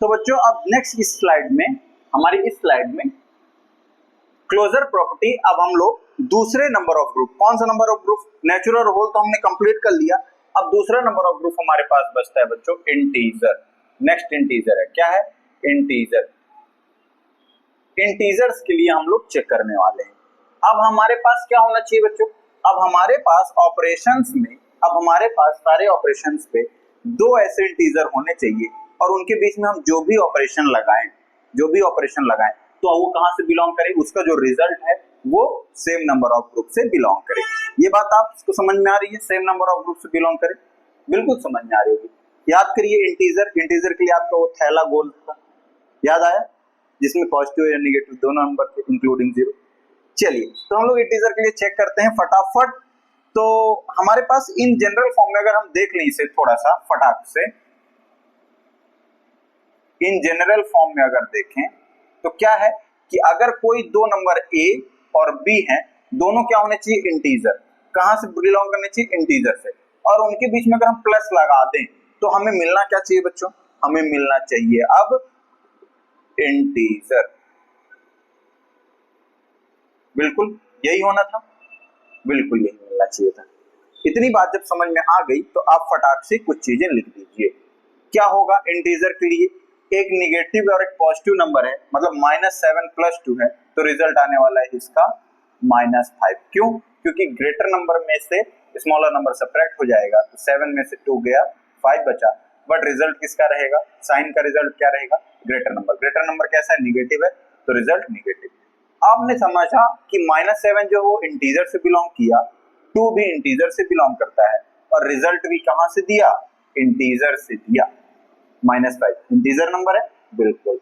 तो बच्चों अब नेक्स्ट इस स्लाइड में, हमारी इस स्लाइड में क्लोजर प्रॉपर्टी, अब हम लोग दूसरे नंबर ऑफ ग्रुप, कौन सा number of group, natural whole तो हमने कंप्लीट कर लिया, अब दूसरा नंबर ऑफ ग्रुप हमारे पास बचता है बच्चों इंटीजर। नेक्स्ट इंटीजर है, क्या है, इंटीजर। इंटीजर्स के लिए हम लोग चेक करने वाले हैं। अब हमारे पास क्या होना चाहिए बच्चों, अब हमारे पास ऑपरेशंस में, अब हमारे पास सारे ऑपरेशंस पे दो ऐसे इंटीजर होने चाहिए और उनके बीच में हम जो भी ऑपरेशन लगाएं तो वो कहां से बिलोंग करे, उसका जो रिजल्ट है वो सेम नंबर ऑफ ग्रुप से बिलोंग करे। ये बात आपको समझ में आ रही है, सेम नंबर ऑफ ग्रुप से बिलोंग करे, बिल्कुल समझ में आ रही होगी। याद करिए इंटीजर के लिए आपका वो थैला गोल था, याद आया, जिसमें पॉजिटिव या नेगेटिव दोनों नंबर थे इंक्लूडिंग 0। चलिए तो हम लोग इंटीजर के लिए चेक करते हैं फटाफट। तो हमारे पास इन जनरल फॉर्म में अगर हम देख लें इसे थोड़ा सा फटाक से, इन जनरल फॉर्म में अगर देखें तो क्या है कि अगर कोई दो नंबर a और b हैं, दोनों क्या होने चाहिए, इंटीजर। कहां से बिलोंग करने चाहिए, इंटीजर से, और उनके बीच में अगर हम प्लस लगा दें तो हमें मिलना क्या चाहिए बच्चों, हमें मिलना चाहिए अब इंटीजर। बिल्कुल यही होना था, बिल्कुल यही मिलना चाहिए था। इतनी बात जब समझ में आ गई तो आप फटाक से कुछ चीजें लिख दीजिए। क्या होगा इंटीजर के लिए, एक निगेटिव और एक पॉजिटिव नंबर है, मतलब -7 + 2 है, तो रिजल्ट आने वाला है इसका -5। क्यों, क्योंकि ग्रेटर नंबर में से स्मॉलर नंबर सब्ट्रैक्ट हो जाएगा, तो 7 में से 2 गया, 5 बचा, बट रिजल्ट किसका रहेगा, साइन का रिजल्ट क्या रहेगा, ग्रेटर नंबर। ग्रेटर नंबर कैसा है, निगेटिव है, तो रिजल्ट निगेटिव। आपने समझा कि -7 जो वो इंटीजर से बिलोंग किया, 2 भी इंटीजर से बिलोंग करता है, और रिजल्ट भी कहां से दिया, इंटीजर से दिया। -5 इंटीजर नंबर है, बिल्कुल।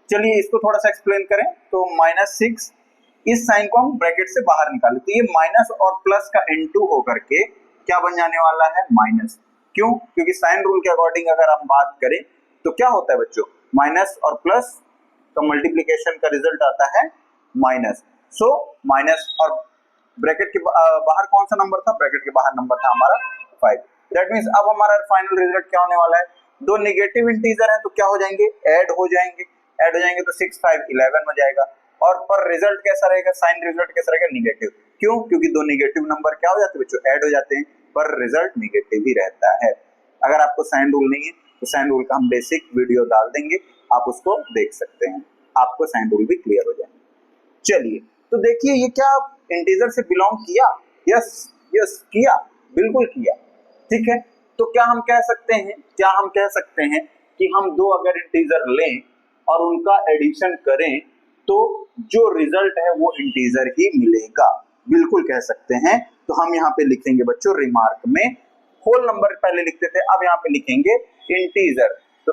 चलिए इसको थोड़ा सा एक्सप्लेन करें तो -6, इस साइन को हम ब्रैकेट से बाहर निकालें तो ये माइनस और प्लस का इनटू होकर के क्या बन जाने वाला है, माइनस। क्यों, क्योंकि साइन रूल के अकॉर्डिंग अगर हम बात करें तो क्या होता है बच्चों, माइनस और प्लस का मल्टीप्लीकेशन का रिजल्ट आता है माइनस। सो माइनस, और ब्रैकेट के बाहर कौन सा नंबर था, ब्रैकेट के बाहर नंबर था हमारा 5। दैट मींस अब हमारा फाइनल रिजल्ट क्या होने वाला है, दो नेगेटिव इंटीजर है तो क्या हो जाएंगे, ऐड हो जाएंगे तो 6 5 11 हो जाएगा, और पर रिजल्ट कैसा रहेगा, साइन रिजल्ट कैसा रहेगा, निगेटिव। क्यों, क्योंकि दो नेगेटिव नंबर क्या हो जाते हैं बच्चों, ऐड हो जाते हैं, पर रिजल्ट निगेटिव ही रहता है। अगर आपको साइन रूल नहीं है तो साइन रूल का हम बेसिक वीडियो डाल देंगे, आप उसको देख सकते हैं, आपको साइन रूल भी क्लियर हो जाएंगे। चलिए तो देखिए ये क्या इंटीजर से बिलोंग किया, यस किया, बिल्कुल किया, ठीक है। तो क्या हम कह सकते हैं कि हम दो अगर इंटीजर लें और उनका एडिशन करें तो जो रिजल्ट है वो इंटीजर ही मिलेगा, बिल्कुल कह सकते हैं। तो हम यहाँ पे लिखेंगे बच्चों रिमार्क में, होल नंबर पहले लिखते थे, अब यहाँ पे लिखेंगे इंटीजर। तो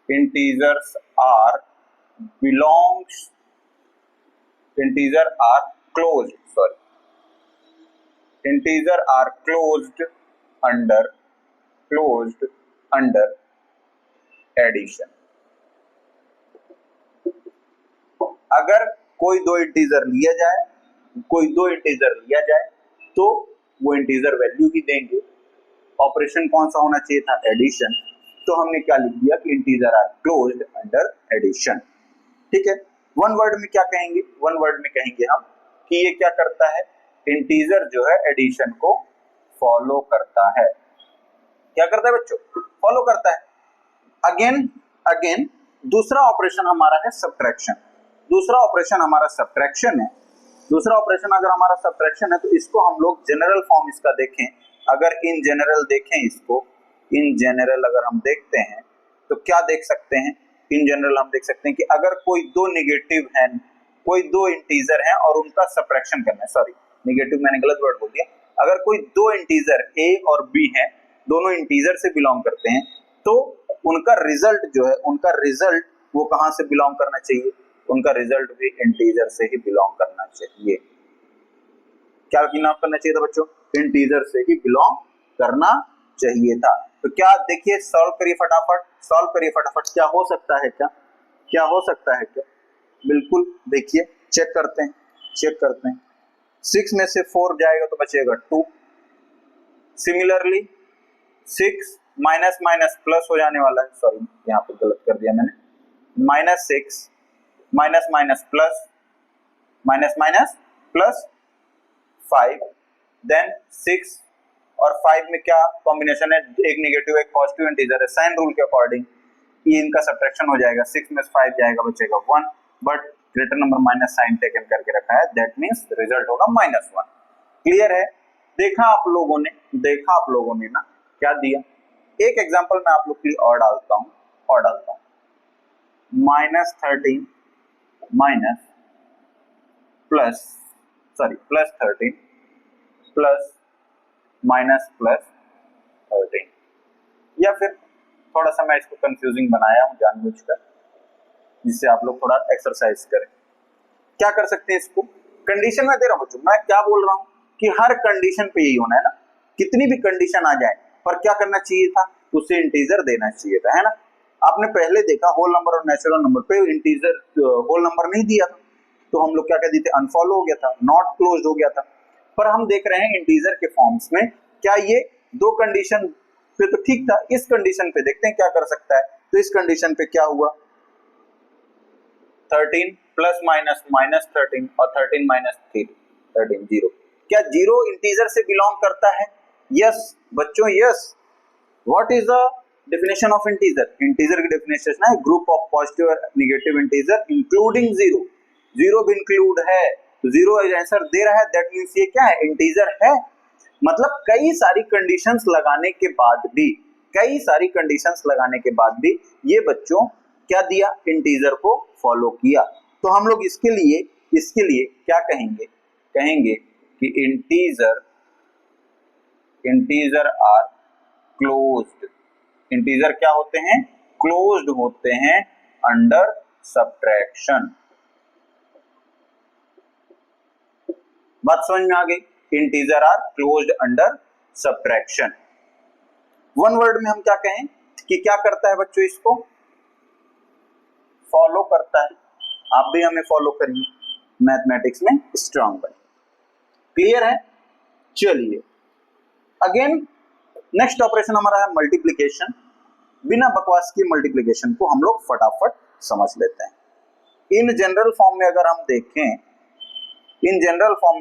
integers are closed under addition। अगर कोई दो इंटीजर लिया जाए तो वो इंटीजर वैल्यू ही देंगे। ऑपरेशन कौन सा होना चाहिए था, एडिशन। तो हमने क्या लिख दिया कि integer are closed under addition, ठीक है। वन वर्ड में क्या कहेंगे, हम कि ये क्या करता है, इंटीजर जो है एडिशन को फॉलो करता है। क्या करता है बच्चों, फॉलो करता है। अगेन दूसरा ऑपरेशन हमारा है सब्ट्रैक्शन। दूसरा ऑपरेशन अगर हमारा सब्ट्रैक्शन है तो इसको हम लोग जनरल फॉर्म इसका देखें, अगर इन जनरल देखें इसको, इन जनरल अगर हम देखते हैं तो क्या देख सकते हैं, इन जनरल हम देख सकते हैं कि अगर कोई दो नेगेटिव है, कोई दो इंटीजर हैं और उनका सब्ट्रैक्शन करना है, सॉरी नेगेटिव मैंने गलत वर्ड बोल दिया, अगर कोई दो इंटीजर a और b हैं, दोनों इंटीजर से बिलोंग करते हैं, तो उनका रिजल्ट वो कहां से बिलोंग करना चाहिए, उनका रिजल्ट भी इंटीजर से ही बिलोंग करना चाहिए। क्या बिलोंग करना चाहिए था बच्चों, इंटीजर से ही बिलोंग करना चाहिए था। तो क्या देखिए, सॉल्व करिए फटाफट, क्या हो सकता है क्या, बिल्कुल देखिए, चेक करते हैं। 6 में से 4 जाएगा तो बचेगा 2। सिमिलरली 6 माइनस माइनस प्लस हो जाने वाला है, सॉरी यहाँ पे गलत कर दिया मैंने, -6 minus minus plus, minus minus plus 5, then 6 और 5 में क्या कॉम्बिनेशन है, एक नेगेटिव एक पॉजिटिव इंटीजर है, साइन रूल के अकॉर्डिंग ये इनका सब्ट्रैक्शन हो जाएगा, 6 में 5 जाएगा बचेगा 1, but greater number minus sign taken करके रखा है, दैट मींस रिजल्ट होगा -1। क्लियर है? देखा आप लोगों ने ना क्या दिया। एक एग्जांपल मैं आप लोग के लिए और डालता हूं -13 माइनस +13 प्लस माइनस +13, या फिर थोड़ा सा मैं इसको कंफ्यूजिंग बनाया हूं जानबूझकर जिससे आप लोग थोड़ा एक्सरसाइज करें। क्या कर सकते हैं इसको, कंडीशन में दे रहा हूं बच्चों, मैं क्या बोल रहा हूं कि हर कंडीशन पे यही होना है ना, कितनी भी कंडीशन आ जाए पर क्या करना चाहिए था, उसे इंटीजर देना चाहिए था, है ना। आपने पहले देखा होल नंबर और नेचुरल नंबर पे इंटीजर होल नंबर नहीं दिया था तो हम लोग क्या कह देते, अनफॉलो हो गया था, नॉट क्लोज्ड हो गया था। पर हम देख रहे हैं इंटीजर के फॉर्म्स में क्या ये दो कंडीशन पे तो ठीक था, इस कंडीशन पे देखते हैं क्या कर सकता है। तो इस कंडीशन पे क्या हुआ, 13 प्लस माइनस -13 और 13 माइनस 13 0। क्या 0 इंटीजर से बिलोंग करता है? यस बच्चों, yes. What is the definition of integer? Integer की डेफिनेशन है ग्रुप ऑफ पॉजिटिव और नेगेटिव इंटीजर इंक्लूडिंग 0। 0 भी इंक्लूड है तो 0 आंसर दे रहा है, दैट मींस ये क्या है, इंटीजर है। मतलब कई सारी कंडीशंस लगाने के बाद भी ये बच्चों क्या दिया, इंटीजर को फॉलो किया। तो हम लोग इसके लिए क्या कहेंगे कि इंटीजर आर क्लोज्ड। इंटीजर क्या होते हैं, क्लोज्ड होते हैं अंडर सब्ट्रैक्शन। बात समझ में आ गई, integer are closed under subtraction. One word में हम क्या कहें कि क्या करता है बच्चों, इसको फॉलो करता है। आप भी हमें फॉलो करिए, मैथमेटिक्स में स्ट्रांग बने। क्लियर है? चलिए अगेन नेक्स्ट ऑपरेशन हमारा है मल्टीप्लिकेशन। बिना बकवास की मल्टीप्लिकेशन को हम लोग फटाफट समझ लेते हैं। इन जनरल फॉर्म में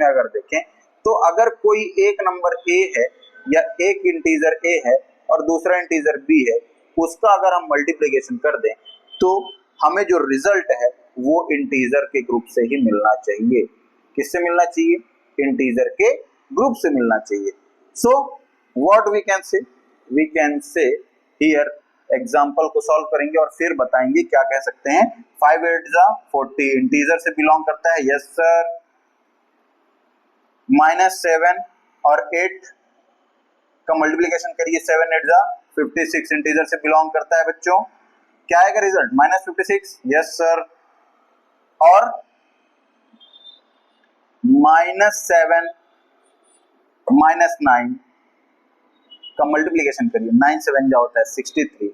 अगर देखें तो अगर कोई एक नंबर ए है या एक इंटीजर ए है और दूसरा इंटीजर बी है, उसका अगर हम मल्टीप्लिकेशन कर दें तो हमें जो रिजल्ट है वो इंटीजर के ग्रुप से ही मिलना चाहिए। किससे मिलना चाहिए? इंटीजर के ग्रुप से मिलना चाहिए। So what we can say here, example को सॉल्व करेंगे और फिर बताएंगे क्या कह सकते हैं। 5 8 जा 40 इंटीजर से बिलोंग करता है, यस सर। -7 और 8 का मल्टीप्लिकेशन करिए, 7 8 जा 56 इंटीजर से बिलोंग करता है बच्चों। क्या आएगा रिजल्ट, -56, यस सर। और -7 -9 का मल्टीप्लिकेशन करिए, 9 7 जा होता है 63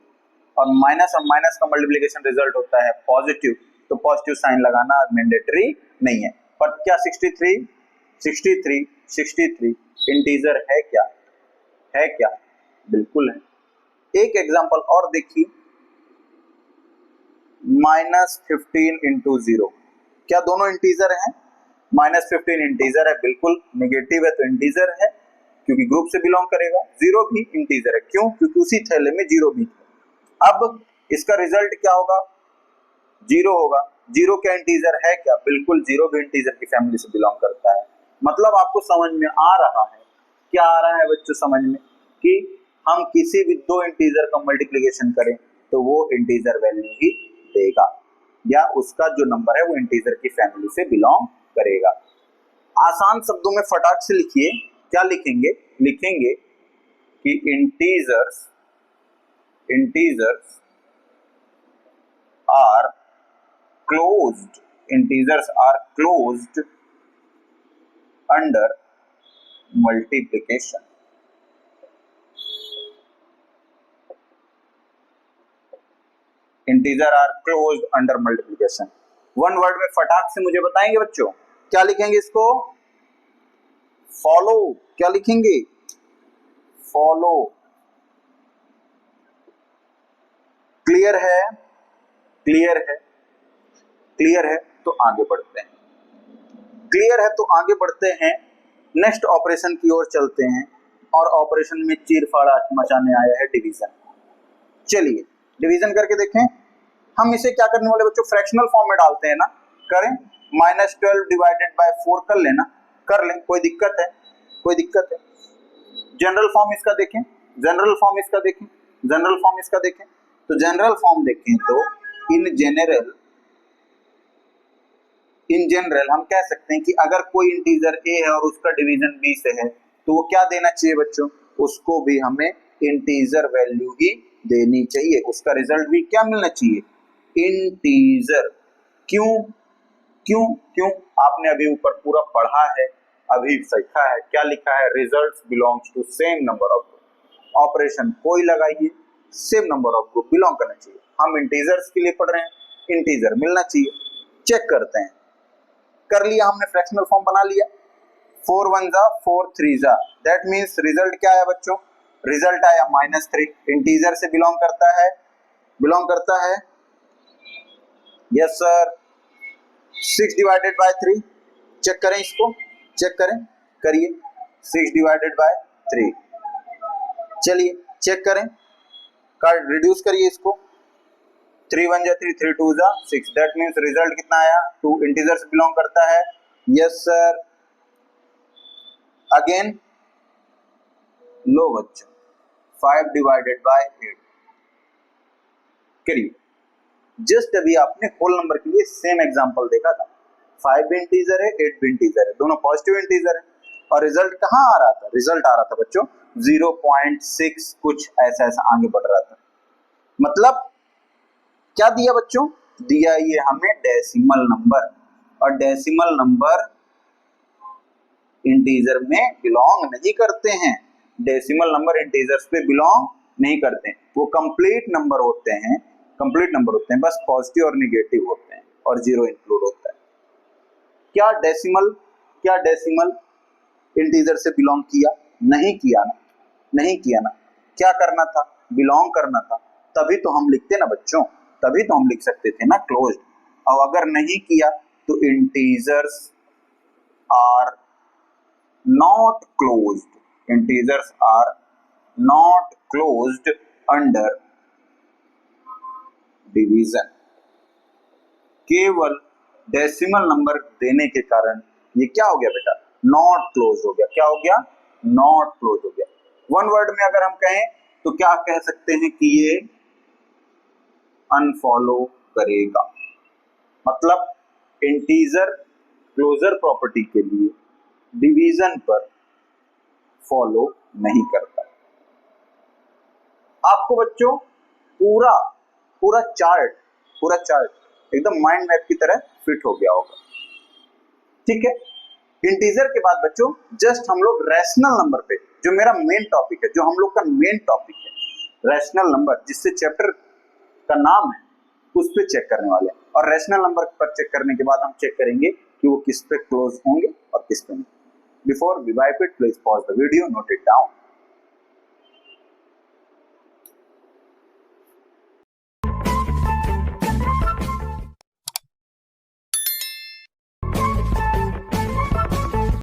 और माइनस का मल्टीप्लिकेशन रिजल्ट होता है पॉजिटिव, तो पॉजिटिव साइन लगाना मैंडेटरी नहीं है। पर क्या 63 इंटीजर है क्या? बिल्कुल है। एक एग्जांपल और देखिए, -15 इंटू 0, क्या दोनों इंटीजर हैं? -15 इंटीजर है, बिल्कुल। नेगेटिव है तो इंटीजर है क्योंकि ग्रुप से बिलोंग करेगा। 0 भी इंटीजर है, क्यों? क्योंकि उसी थैले में 0 भी था। अब इसका रिजल्ट क्या होगा? 0 होगा। 0 क्या इंटीजर है क्या? बिल्कुल, 0 भी इंटीजर की फैमिली से बिलोंग करता है। मतलब आपको समझ में आ रहा है, क्या आ रहा है बच्चों समझ में, कि हम किसी भी दो इंटीजर का मल्टीप्लिकेशन करें तो वो इंटीजर वैल्यू ही देगा, या उसका जो नंबर है वो इंटीजर की फैमिली से बिलोंग करेगा। आसान शब्दों में फटाक से लिखिए, क्या लिखेंगे? लिखेंगे कि integers are closed under multiplication. Integer are closed under multiplication. One word में फटाक से मुझे बताएंगे बच्चों, क्या लिखेंगे इसको? फॉलो, क्या लिखेंगे? फॉलो। क्लियर है? क्लियर है? क्लियर है तो आगे बढ़ते हैं। क्लियर है तो आगे बढ़ते हैं, नेक्स्ट ऑपरेशन की ओर चलते हैं। और ऑपरेशन में चीरफाड़ मचाने आया है डिवीजन। चलिए डिवीजन करके देखें। हम इसे क्या करने वाले बच्चों? फ्रैक्शनल फॉर्म में डालते हैं ना। करें, -12 डिवाइडेड बाय 4 कर लेना, कर लें, कोई दिक्कत है? कोई दिक्कत है? जनरल फॉर्म इसका देखें, जनरल फॉर्म इसका देखें, जनरल फॉर्म इसका देखें। तो जनरल फॉर्म देखें तो इन जनरल हम कह सकते हैं कि अगर कोई इंटीजर ए है और उसका डिवीजन बी से है तो वो क्या देना चाहिए बच्चों? उसको भी हमें इंटीजर वैल्यू ही देनी चाहिए, उसका रिजल्ट भी क्या मिलना चाहिए? इंटीजर। क्यों क्यों क्यों? आपने अभी ऊपर पूरा पढ़ा है, अभी सीखा है, क्या लिखा है? Results belongs to same number of group. Operation कोई लगाइए, same number of group belong करना चाहिए। हम इंटीजर्स के लिए पढ़ रहे हैं, इंटीजर मिलना चाहिए। चेक करते हैं। कर लिया हमने, फ्रैक्शनल फॉर्म बना लिया। 4 1 जा 4 3 जा, दैट मींस रिजल्ट क्या आया बच्चों? रिजल्ट आया -3। इंटीजर से बिलोंग करता है, बिलोंग करता है, yes sir. 6 divided by 3, check करें इसको, चेक करें, करिए। 6 डिवाइडेड बाय 3, चलिए चेक करें, कार्ड रिड्यूस करिए इसको। 3 1 जा 3, 3 2 जा 6, दैट मींस रिजल्ट कितना आया? 2। इंटीजर से बिलोंग करता है, यस सर। अगेन लो बच्चों, 5 डिवाइडेड बाय 8, करिए। जस्ट अभी आपने होल नंबर के लिए सेम एग्जांपल देखा था। 5 भी इंटीजर है, 8 भी इंटीजर है, दोनों पॉजिटिव इंटीजर है। और रिजल्ट कहाँ आ रहा था? रिजल्ट आ रहा था बच्चों 0.6 कुछ ऐसा ऐसा आगे बढ़ रहा था। मतलब क्या दिया बच्चों? दिया ये हमें डेसिमल नंबर, और डेसिमल नंबर इंटीजर में बिलोंग नहीं करते हैं। डेसिमल नंबर इंटीजर्स पे बिलोंग नहीं करते हैं, वो कंप्लीट नंबर होते हैं, कंप्लीट नंबर होते हैं, बस पॉजिटिव और निगेटिव होते हैं और जीरो इंक्लूड होता है। क्या डेसिमल इंटीजर से बिलोंग किया? नहीं किया ना, नहीं किया ना। क्या करना था? बिलोंग करना था, तभी तो हम लिखते ना बच्चों, तभी तो हम लिख सकते थे ना क्लोज्ड। और अगर नहीं किया तो integers are not closed, integers are not closed under division। केवल डेसिमल नंबर देने के कारण ये क्या हो गया बेटा? नॉट क्लोज हो गया। क्या हो गया? नॉट क्लोज हो गया। वन वर्ड में अगर हम कहें तो क्या कह सकते हैं कि ये अनफॉलो करेगा। मतलब इंटीजर क्लोजर प्रॉपर्टी के लिए डिवीजन पर फॉलो नहीं करता। आपको बच्चों पूरा चार्ट एकदम माइंड मैप की तरह फिट हो गया होगा, ठीक है। इंटीजर के बाद बच्चों जस्ट हम लोग रैशनल नंबर पे, जो मेरा मेन टॉपिक है, जो हम लोग का मेन टॉपिक है रैशनल नंबर, जिससे चैप्टर का नाम है, उस पे चेक करने वाले हैं। और रैशनल नंबर पर चेक करने के बाद हम चेक करेंगे कि वो किस पे क्लोज होंगे और किस पे नहीं। Before we wipe it, please pause the video, note it down.